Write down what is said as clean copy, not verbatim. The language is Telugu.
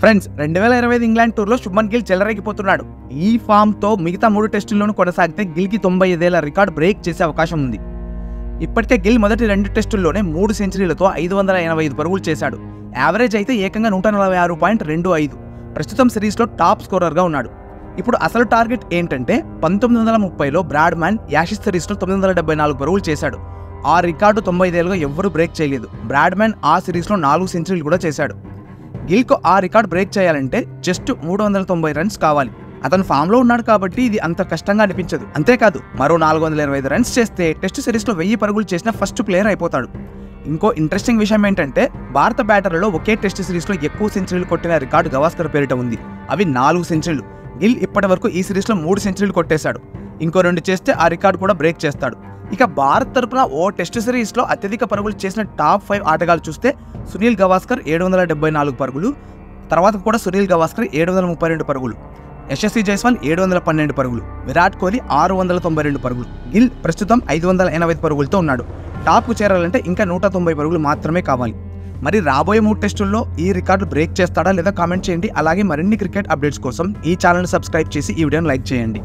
ఫ్రెండ్స్ 2025 ఇంగ్లాండ్ టూర్లో శుభ్మన్ గిల్ చెలరేగిపోతున్నాడు. ఈ ఫామ్తో మిగతా 3 టెస్టుల్లోనూ కొనసాగితే గిల్కి 95 ఏళ్ల రికార్డు బ్రేక్ చేసే అవకాశం ఉంది. ఇప్పటికే గిల్ మొదటి 2 టెస్టుల్లోనే 3 సెంచరీలతో 585 పరుగులు చేశాడు. యావరేజ్ అయితే ఏకంగా 146.25. ప్రస్తుతం సిరీస్లో టాప్ స్కోరర్గా ఉన్నాడు. ఇప్పుడు అసలు టార్గెట్ ఏంటంటే 1930లో బ్రాడ్మ్యాన్ యాషెస్ సిరీస్లో 974 పరుగులు చేశాడు. ఆ రికార్డు 95 ఏళ్ళుగా ఎవ్వరూ బ్రేక్ చేయలేదు. బ్రాడ్మ్యాన్ ఆ సిరీస్లో 4 సెంచరీలు కూడా చేశాడు. గిల్కు ఆ రికార్డు బ్రేక్ చేయాలంటే జస్ట్ 390 రన్స్ కావాలి. అతను ఫామ్లో ఉన్నాడు కాబట్టి ఇది అంత కష్టంగా అనిపించదు. అంతేకాదు మరో 425 రన్స్ చేస్తే టెస్ట్ సిరీస్లో 1000 పరుగులు చేసిన ఫస్ట్ ప్లేయర్ అయిపోతాడు. ఇంకో ఇంట్రెస్టింగ్ విషయం ఏంటంటే భారత బ్యాటర్లలో ఒకే టెస్ట్ సిరీస్లో ఎక్కువ సెంచరీలు కొట్టిన రికార్డు గవాస్కర్ పేరిట ఉంది. అవి 4 సెంచరీలు. గిల్ ఇప్పటి వరకు ఈ సిరీస్లో 3 సెంచరీలు కొట్టేశాడు. ఇంకో 2 చేస్తే ఆ రికార్డు కూడా బ్రేక్ చేస్తాడు. ఇక భారత్ తరపున ఓ టెస్ట్ సిరీస్లో అత్యధిక పరుగులు చేసిన టాప్ 5 ఆటగాళ్ళు చూస్తే సునీల్ గవాస్కర్ 774 పరుగులు, తర్వాత కూడా సునీల్ గవాస్కర్ 732 పరుగులు, యశస్వి జైస్వాల్ 712 పరుగులు, విరాట్ కోహ్లీ 692 పరుగులు. గిల్ ప్రస్తుతం 585 పరుగులతో ఉన్నాడు. టాప్కు చేరాలంటే ఇంకా 190 పరుగులు మాత్రమే కావాలి. మరి రాబోయే 3 టెస్టుల్లో ఈ రికార్డు బ్రేక్ చేస్తాడా లేదా కామెంట్ చేయండి. అలాగే మరిన్ని క్రికెట్ అప్డేట్స్ కోసం ఈ ఛానల్ని సబ్స్క్రైబ్ చేసి ఈ వీడియోని లైక్ చేయండి.